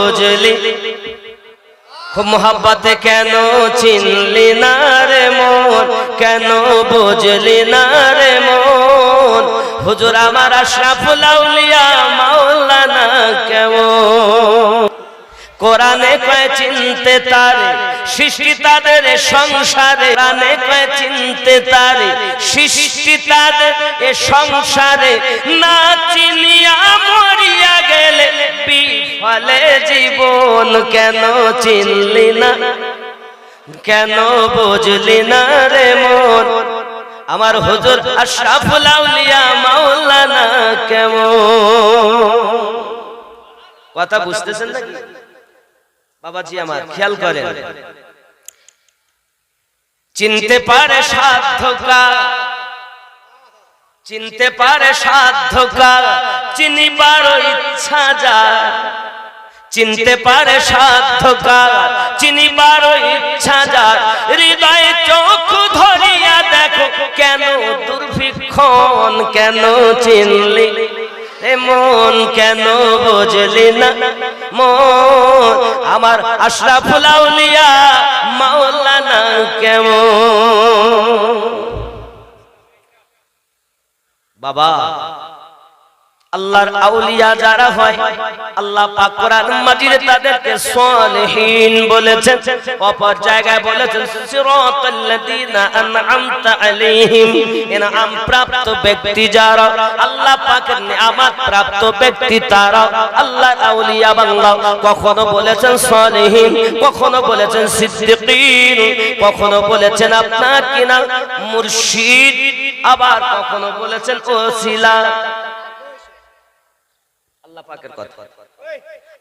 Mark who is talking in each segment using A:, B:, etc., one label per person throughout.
A: বুঝলি মোহাব্বতে কেন চিনলি না রে মন কেন বুঝলি না রে মন হুজুর আমার আশরাফুল আউলিয়া মাওলানা কেমন কোরআনে কয় চিনতে তারে সৃষ্টি তাদের সংসারে কোরআনে কয় চিনতে তারে সৃষ্টি তাদের এ সংসারে না চিনিয়া মরিয়া গেলে বিফলে জীবন কেন চিনলি না কেন বুঝলি না রে মন আমার হুজুর আশরাফুল আউলিয়া মাওলানা কেমন কথা বুঝতেছেন নাকি বাবাজি আমার খেয়াল করেন চিনতে পারে সাধ্যকার চিনতে পারে সাধ্যকার চিনিবার ইচ্ছা যায় চিনতে পারে সাধ্যকার চিনিবার ইচ্ছা যায় হৃদয়ে চোখ ধরিয়া দেখো কেন দুর্ভিক্ষণ কেন চিনলি মন কেন বুঝলি না মন আমার আশরাফুল আউলিয়া মাওলানা কেমন বাবা আল্লাহর আউলিয়া যারা হয় আল্লাহ পাক কোরআন মাজিদে তাদেরকে সালেহিন বলেছেন অপর জায়গায় বলেছেন সিরাতাল্লাযীনা আনআমতা আলাইহিম ইনআম প্রাপ্ত ব্যক্তি যারা আল্লাহ পাকের নিয়ামত প্রাপ্ত ব্যক্তি তারা আল্লাহর আউলিয়া বান্দা কখনো বলেছেন সালেহিন কখনো বলেছেন সিদ্দিকীন কখনো বলেছেন আপনার কিনা মুর্শিদ আবার কখনো বলেছেন ওসিলা আল্লাহ পাকের কথা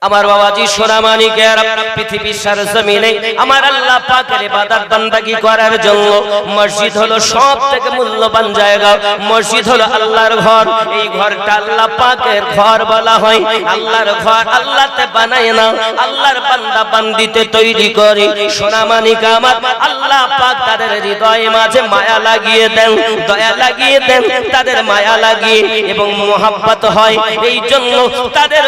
A: আমার বাবাজি সোনামানিকের পৃথিবীর সরজমিনে আমার আল্লাহ পাকের ইবাদত বান্দাগি করার জন্য মসজিদ হলো সবথেকে মূল্যবান জায়গা মসজিদ হলো আল্লাহর ঘর এই ঘরটা আল্লাহ পাকের ঘর বলা হয় আল্লাহর ঘর আল্লাহতে বানায় না আল্লাহর বান্দা বান্দিতে তৈরি করে সোনামানিক আমার আল্লাহ পাক তাদের হৃদয়ে মাঝে মায়া লাগিয়ে দেন দয়া লাগিয়ে দেন তাদের মায়া লাগিয়ে এবং মোহাব্বত হয় এই জন্য তাদের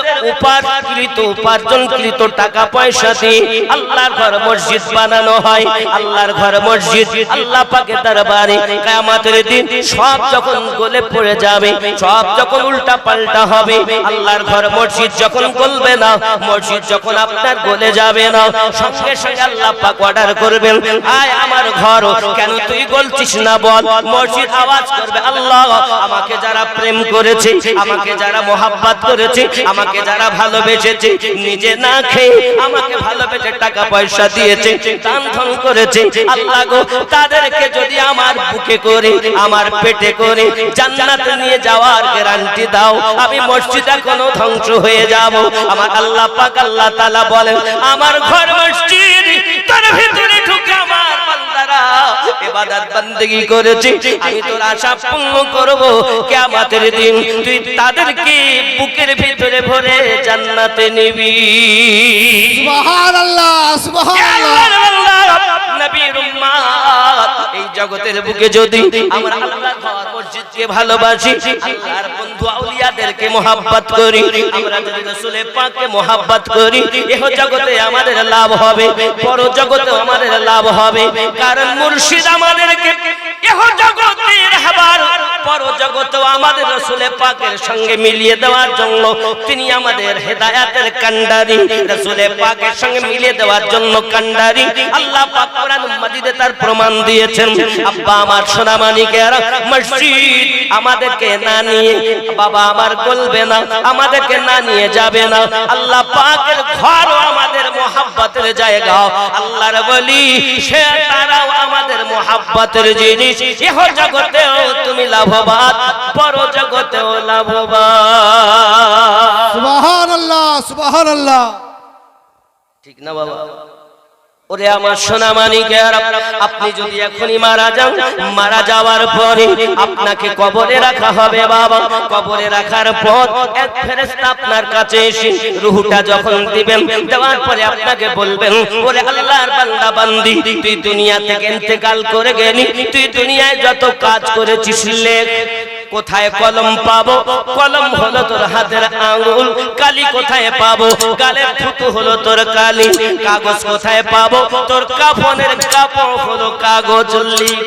A: উপার্জনকৃত টাকা পয়সা দিয়ে আল্লাহর ঘর মসজিদ বানানো হয় আল্লাহর ঘর মসজিদ আল্লাহ পাকের দরবারে কিয়ামতের দিন সব যখন গলে পড়ে যাবে সব যখন উল্টা পাল্টা হবে আল্লাহর ঘর মসজিদ যখন গলবে না মসজিদ যখন আপনার গলে যাবে না সঙ্গে সঙ্গে আল্লাহ পাক অর্ডার করবেন আয় আমার ঘর কেন তুই গলছিস না বল মসজিদ আওয়াজ করবে আল্লাহ আমাকে যারা প্রেম করেছে আমাকে যারা মোহাব্বত করেছে আমাকে যারা ভালোবেসেছে নিজে না খেয়ে আমাকে ভালোবেসে টাকা পয়সা দিয়েছে দান ধন করেছে আল্লাহ গো তাদেরকে যদি আমার বুকে করে আমার পেটে করে জান্নাতে নিয়ে যাওয়ার গ্যারান্টি দাও আমি মসজিদ এখনো ধ্বংস হয়ে যাব আমার আল্লাহ পাক আল্লাহ তাআলা বলেন আমার ঘর মসজিদ তার ভিতরে ঢুকে আমার বান্দারা ইবাদত বান্দেগি করেছে আমি তোর আশা পূর্ণ করব কিয়ামতের দিন তুই তাদেরকে বুকের ভিতরে ভরে জান্নাতে নিবি
B: সুবহানাল্লাহ সুবহানাল্লাহ
A: নবীর উম্মত এই জগতের বুকে যদি আমরা আল্লাহর ঘর মসজিদকে ভালোবাসি আল্লাহর বন্ধু আউলিয়াদেরকে মোহাব্বত করি আমরা যদি রাসূল পাককে মোহাব্বত করি ইহ জগতে আমাদের লাভ হবে পর জগতে আমাদের লাভ হবে কারণ মুর্শিদ আমাদেরকে ইহ জগতে রাহবার পর জগতে আমাদের রাসূল পাকের সঙ্গে মিলিয়ে দেওয়ার জন্য তিনি আমাদের হেদায়েতের কান্ডারি রাসূল পাকের সঙ্গে মিলিয়ে দেওয়ার জন্য কান্ডারি আল্লাহ পাক কোরআন মাজিদে তার প্রমাণ দিয়েছেন আব্বা আমার সোনামানিকেরা মসজিদ আমাদেরকে না নিয়ে বাবা আমার গলবে না আমাদেরকে না নিয়ে যাবে না আল্লাহ পাকের ঘর আমাদের মোহাব্বতের জায়গা আল্লাহর ওলি সে তারাও আমাদের মোহাব্বতের জিনিস ইহ জগতেও তুমি লাভবান পর জগতেও লাভবান
B: সুবহানাল্লাহ সুবহানাল্লাহ
A: ঠিক না বাবা ওরে আমার সোনামানিকেরা আপনি যদি এখনই মারা যান মারা যাওয়ার পরে আপনাকে কবরে রাখা হবে বাবা কবরে রাখার পর এক ফেরেশতা আপনার কাছে এসে রূহটা যখন দিবেন দেওয়ার পরে আপনাকে বলবেন ওরে আল্লাহর বান্দা বান্দি তুই দুনিয়া থেকে ইন্তেকাল করে গেলি তুই দুনিয়ায় যত কাজ করেছিস লেখ কোথায় কলম পাবো? কলম হলো তোর হাতের আঙ্গুল। কালি কোথায় পাবো? গালের থুতু হলো তোর কালি। কাগজ কোথায় পাবো? তোর কাফনের কাপড় হলো কাগজ। লিখ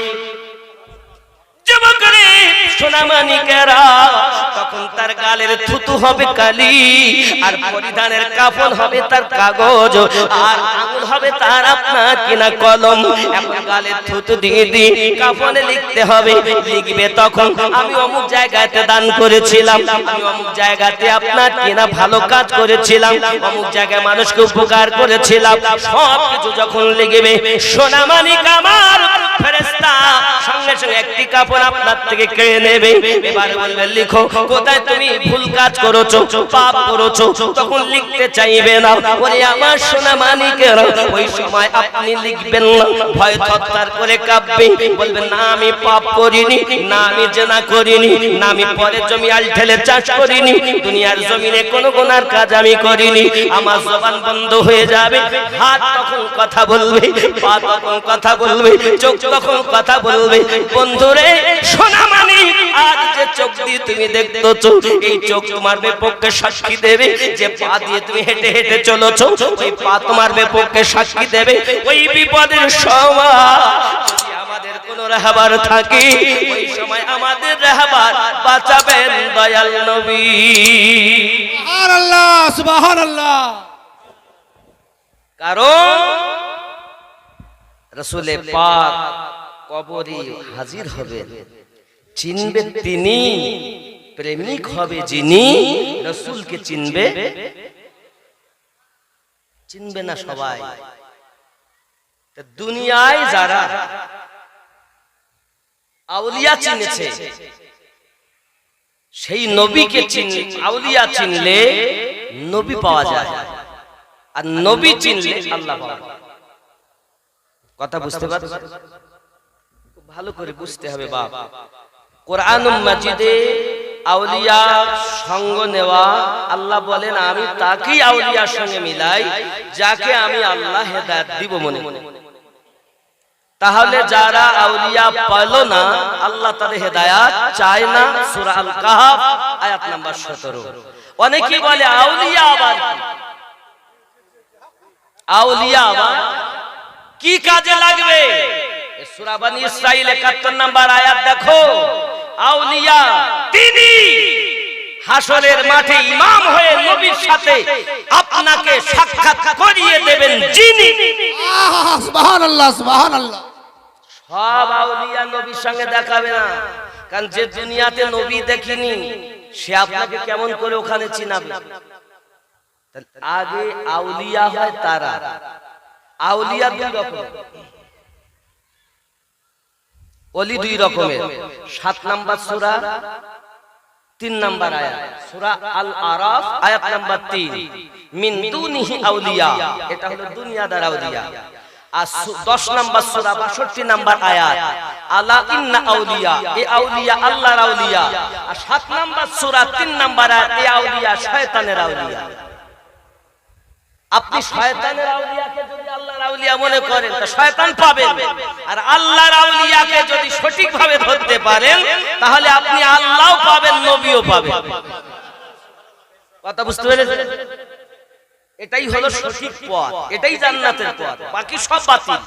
A: যুবকরে সোনামানিকেরা, তখন তার গালের থুতু হবে কালি, আর পরিধানের কাফন হবে তার কাগজ, আর আঙুল হবে তার আপনার কিনা কলম। এখন গালের থুতু দিয়ে দিয়ে কাফনে লিখতে হবে। লিখবে তখন আমি অমুক জায়গাতে দান করেছিলাম, আমি অমুক জায়গাতে আপনার কিনা ভালো কাজ করেছিলাম, অমুক জায়গায় মানুষকে উপকার করেছিলাম। সব কিছু যখন লিখবে সোনামানিক আমার ফেরেশতা সঙ্গে সঙ্গে একটি কাপড় আপনার থেকে কেড়ে নেবে। এবার বলবে লিখো, কোথায় তুমি ভুল কাজ করেছো, পাপ করেছো। তখন লিখতে চাইবে না। ওরে আমার সোনা মানিকেরা, ওই সময় আপনি লিখবেন না, ভয় থরথর করে কাঁপবে। বলবেন না আমি পাপ করিনি, না আমি জেনা করিনি, না আমি পরের জমি আল ঠেলে চাষ করিনি, দুনিয়ার জমিনে কোনো গুনার কাজ আমি করিনি। আমার জবান বন্ধ হয়ে যাবে। হাত তখন কথা বলবে, পা তখন কথা বলবে, চোখ তখন কথা বলবে। বন্ধুরে সোনামানিক, আজ যে চোখ দিয়ে তুমি দেখতেছো, এই চোখ তোমার বিপক্ষে সাক্ষী দেবে। যে পা দিয়ে তুমি হেঁটে হেঁটে চলেছো, ওই পা তোমার বিপক্ষে সাক্ষী দেবে। ওই বিপদের সময় যদি আমাদের কোনো রাহবার থাকে, ওই সময় আমাদের রাহবার বাঁচাবেন দয়াল নবী।
B: সুবহানাল্লাহ, সুবহানাল্লাহ।
A: কারণ রাসূলে পাক কবরে হাজির হবেন, চিনবে তিনি, প্রেমিক হবে যিনি। রাসূলকে চিনবে, চিনবে না সবাই। দুনিয়ায় যারা আউলিয়া চিনেছে, সেই নবীকে চিনলে, আউলিয়া চিনলে নবী পাওয়া যায়, আর নবী চিনলে আল্লাহ পাওয়া যায়। কথা বুঝতে পারছেন? ভালো করে বুঝতে হবে বাপ। কোরআনুল মাজিদে আউলিয়া সঙ্গ নেওয়া, আল্লাহ বলেন আমি তাকেই আউলিয়ার সঙ্গে মিলাই যাকে আমি আল্লাহ হেদায়েত দিব মনে মনে। তাহলে যারা আউলিয়া পেল না, আল্লাহ তাদের হেদায়েত চায় না। সূরা আল কাহফ আয়াত নাম্বার 17। অনেকে বলে আউলিয়া আবার কি? আউলিয়া আবার কি কাজে লাগবে? সূরা বনী ইসরাঈল 71 নাম্বার আয়াত দেখো। আউলিয়া তিনি হাসরের মাঠে ইমাম হয়ে নবীর সাথে আপনাকে সাক্ষাৎ করিয়ে দেবেন যিনি।
B: সুবহানাল্লাহ, সুবহানাল্লাহ।
A: সব আউলিয়া নবীর সঙ্গে দেখাবে না, কারণ যে দুনিয়াতে নবী দেখিনি সে আপনাকে কেমন করে ওখানে চিনাবে? আগে আউলিয়া হয় তারা। আউলিয়া দুই রকম, ওলি দুই রকমের। 7 নাম্বার সূরা 3 নাম্বার আয়াত, সূরা আল আরাফ আয়াত নাম্বার 3। মিন দুনিহি আউলিয়া, এটা হলো দুনিয়াদার আউলিয়া। আর 10 নাম্বার সূরা 62 নাম্বার আয়াত, আলা ইন্না আউলিয়া, এই আউলিয়া আল্লাহর আউলিয়া। আর 7 নাম্বার সূরা 3 নাম্বার আয়াত, এই আউলিয়া শয়তানের আউলিয়া। আপনি শয়তানের আউলিয়াকে যদি আল্লাহর আউলিয়া মনে করেন তো শয়তান পাবেন, আর আল্লাহর আউলিয়াকে যদি সঠিকভাবে ধরতে পারেন তাহলে আপনি আল্লাহও পাবেন, নবীও পাবেন। কথা বুঝতে পেরেছেন? এটাই হলো সঠিক পথ, এটাই জান্নাতের পথ, বাকি সব বাতিল।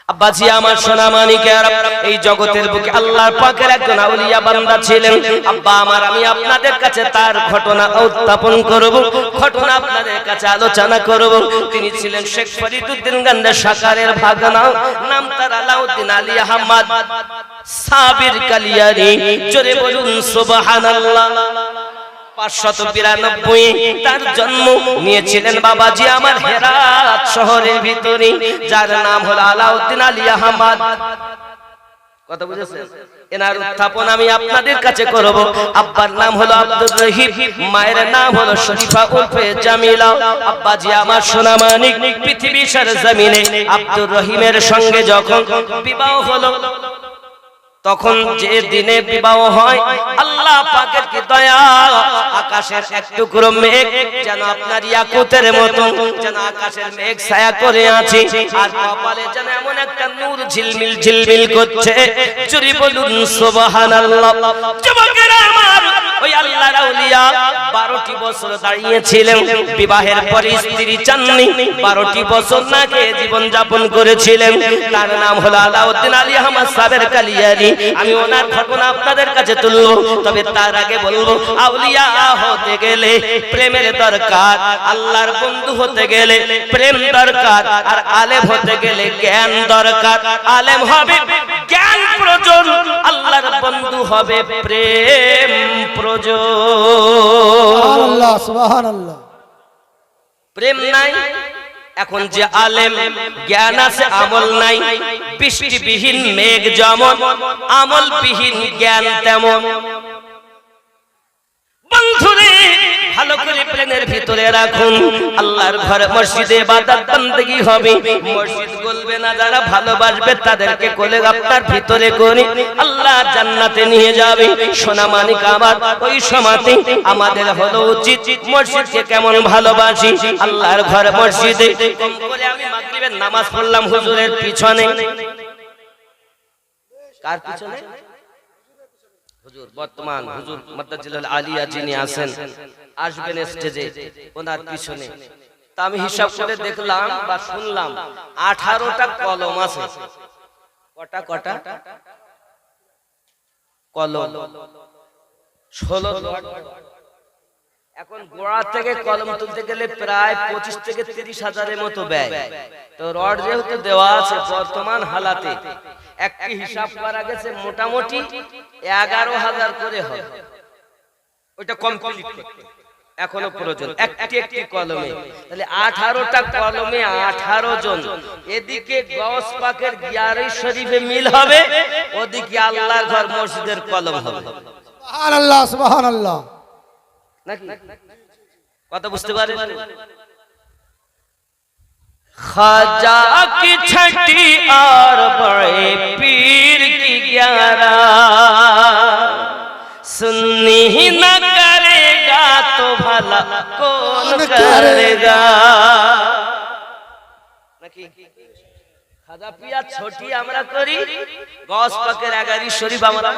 A: আব্বাজি আমার সোনা মানিকেরা, এই জগতের বুকে আল্লাহর পাকের একজন আউলিয়া বান্দা ছিলেন। আব্বা আমার, আমি আপনাদের কাছে তার ঘটনা উত্থাপন করব, ঘটনা আপনাদের কাছে আলোচনা করব। তিনি ছিলেন শেখ ফরিদউদ্দিন গান্ধী সরকারের ভাগনা, নাম তার আলাউদ্দিন আলী আহমদ সাবির কালিয়ারি। জোরে বলুন সুবহানাল্লাহ। 592 তার জন্ম নিয়েছিলেন বাবাজি আমার হেরাত শহরের ভিতরে, যার নাম হলো আলাউদ্দিন আলী আহমদ। কথা বুঝেছেন? এনার উত্থাপন আমি আপনাদের কাছে করব। আব্বার নাম হলো আব্দুর রহিম, মায়ের নাম হলো শরীফা উর্ফে জামিলা। আব্বাজি আমার সোনা মানিক, পৃথিবীর জমিনে আব্দুর রহিমের সঙ্গে যখন বিবাহ হলো, তখন যে দিনে বিবাহ হয় আল্লাহ পাকের কি দয়া, আকাশের এক টুকরো মেঘ যেন আপনার ইয়াকুতের মতো যেন আকাশের মেঘ ছায়া করে আছে, আর কপালে যেন এমন একটা নূর ঝিলমিল ঝিলমিল করছে। জোরে বলুন সুবহানাল্লাহ। যুবকেরা আমার, ওই আল্লাহর আউলিয়া 12টি বছর দাঁড়িয়েছিলেন, বিবাহের পরে স্ত্রী চাননি, 12টি বছর না খেয়ে জীবন যাপন করেছিলেন। তার নাম হলো আলাউদ্দিন আলী আহমদ সাবের কালিয়ারি। আমি ওনার ঘটনা আপনাদের কাছে তুলবো, তবে তার আগে বলবো আউলিয়া হতে গেলে প্রেমের দরকার, আল্লাহর বন্ধু হতে গেলে প্রেম দরকার, আর আলেম হতে গেলে জ্ঞান দরকার। আলেম হবে জ্ঞান প্রয়োজন, আল্লাহর বন্ধু হবে প্রেম প্রয়োজন।
B: সুবহানাল্লাহ সুবহানাল্লাহ।
A: প্রেম নাই, এখন যে আলেম জ্ঞান আছে আমল নাই। বৃষ্টিবিহীন মেঘ যেমন, আমলবিহীন জ্ঞান তেমন। বন্ধুরে ভালো করে প্লেনের ভিতরে রাখুন, আল্লাহর ঘরে মসজিদে ইবাদত বندگی হবে, মসজিদ গলবে না, যারা ভালোবাসবে তাদেরকে কোলে আপনার ভিতরে করে আল্লাহ জান্নাতে নিয়ে যাবে। সোনা মানিক আমার, ওই সমাতে আমাদের হলো উচিত মসজিদকে কেমন ভালোবাসি। আল্লাহর ঘরে মসজিদে কম করে আমি মাগরিবের নামাজ পড়লাম হুজুরের পিছনে। কার পিছনে? হুজুর বর্তমান হুজুর মাদ্দাজিলাল আলিয়া যিনি আছেন, আসবেন স্টেজে, ওনার পিছনে। তা আমি হিসাব করে দেখলাম বা শুনলাম 18টা কলম আছে। কটা কটা কলম? 16। এখন গোড়া থেকে কলম তুলতে গেলে প্রায় 25 থেকে 30 হাজারের মতো ব্যয়। তো রড যেহেতু দেওয়া আছে বর্তমান হালাতে, একটি হিসাব করা গেছে মোটামুটি 11,000 করে হবে। ওইটা কমপ্লিট করতে এখনো প্রয়োজন একটি একটি কলমে। তাহলে 18টা কলমে 18 জন। এদিকে গওস পাকের গিয়ারি শরীফে মিল হবে, ওদিকে আল্লাহর ঘর মসজিদের কলম হবে।
B: সুবহানাল্লাহ সুবহানাল্লাহ।
A: নাকি কথা বুঝতে পারেন? खाजा की छठी और बड़े पीर की 11, सुन्नी ही न करेगा तो भला कौन करेगा। खाजा पिया छोटी আমরা করি, গস পাকের 11 শরীফ আমরা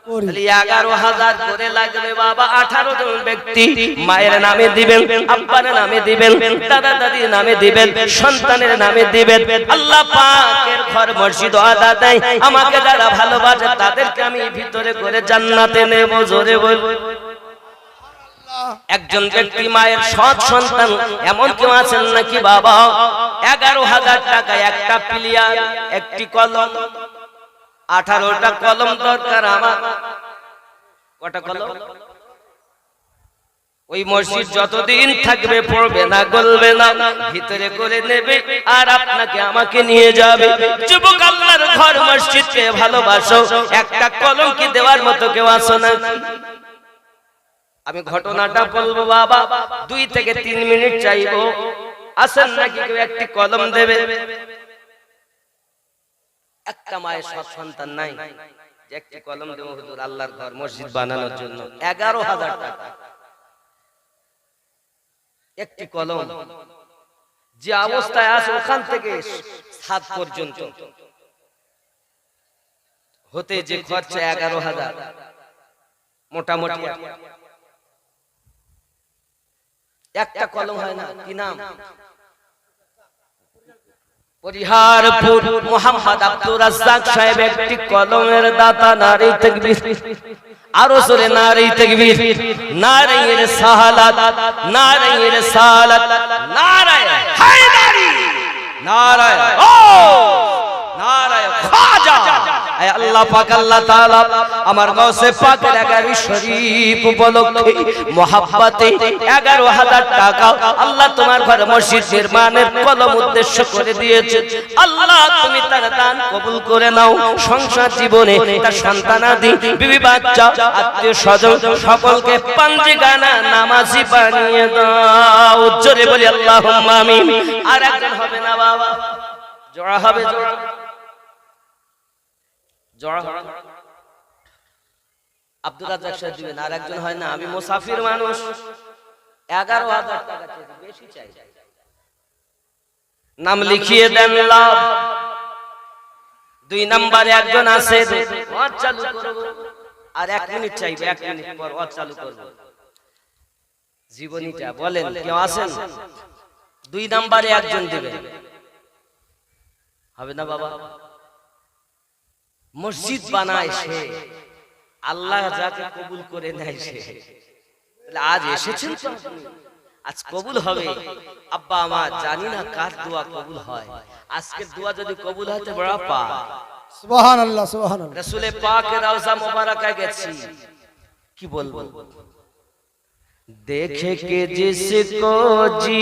A: করি। 11,000 করে লাগবে বাবা। 18 জন ব্যক্তি মায়ের নামে দিবেন, আব্বার নামে দিবেন, দাদা দাদির নামে দিবেন, সন্তানের নামে দিবেন। আল্লাহ পাকের ঘর মসজিদ আদা দেয়, আমাকে যারা ভালোবাসে তাদেরকে আমি ভিতরে করে জান্নাতে নেব। জোরে বল। একজন ব্যক্তি মায়ের সৎ সন্তান এমন কেউ আছেন নাকি বাবা? 11,000 টাকা একটা প্লেয়ার, একটি কলম, 18টা কলম দরকার আমার। কটা কলম? ওই মসজিদ যতদিন থাকবে পড়বে না, গলবে না, ভিতরে করে নেবে আর আপনাকে আমাকে নিয়ে যাবে। যুবক আল্লাহর ঘর মসজিদকে ভালোবাসো, একটা কলম কি দেওয়ার মতো কেউ আছো না? আমি ঘটনাটা বলবো বাবা, 2 থেকে 3 মিনিট চাইবো। আসেন নাকি কেউ একটি কলম দেবে? একটা মায়ের সব সন্তান নাই যে একটি কলম দেব হুজুর আল্লাহর ঘর মসজিদ বানানোর জন্য? 11,000 টাকা একটি কলম। যে অবস্থায় আছে ওখান থেকে ছাদ পর্যন্ত হতে যে খরচা 11,000 মোটামুটি। একটা কলম হয় না, কি নাম? পরিহারপুর মোহাম্মদ আব্দুর রাজ্জাক সাহেব একটি কলমের দাতা। নারী তাকবীর, আরো জোরে নারী তাকবীর, নারী রিসালাত, নারী রিসালাত, নারী হায়দারি, নারী ও নারী খাজা। আয় আল্লাহ পাক, আল্লাহ তাআলা আমার গাউসে পাকের 11 শরীফ উপলক্ষে মহব্বতে 11,000 টাকা আল্লাহ তোমার ঘর মসজিদ নির্মাণের কলম উদ্দেশ্য করে দিয়েছে। আল্লাহ তুমি তার দান কবুল করে নাও। সংসার জীবনে তার সন্তানাদি, বিবি বাচ্চা, আত্মীয় স্বজন সকলকে পাঞ্জিগানা নামাজি বানিয়ে দাও। জোরে বলি আল্লাহুম্মা আমিন। আর একজন হবে না বাবা, জোড়া হবে, জোড়া জোড়া হবে। আব্দুল রাজ্জাক সাহেব দিবেন, আর একজন হয় না আমি মুসাফির মানুষ 11,000 টাকা চেয়েছি, বেশি চাই, নাম লিখিয়ে দেন লাভ। 2 নম্বরে একজন আছে ওয়াজ চালু করব, আর 1 মিনিট চাইবে, 1 মিনিট পর ওয়াজ চালু করব, জীবনীটা বলেন কেউ আছেন? 2 নম্বরে একজন দিবেন, হবে না বাবা? মসজিদ বানায় সে, আল্লাহ যাকে কবুল করে নেয় সে। আজ এসেছেন তো আপনি, আজ কবুল হবে। আব্বা আমার জানি না কার দোয়া কবুল হয়, আজকের দোয়া যদি কবুল হয় তো বড় পাক।
B: সুবহানাল্লাহ সুবহানাল্লাহ।
A: রাসূলে পাকের রওজা মুবারাকায় গেছি, কি বলবো, দেখে কে জিসকো জি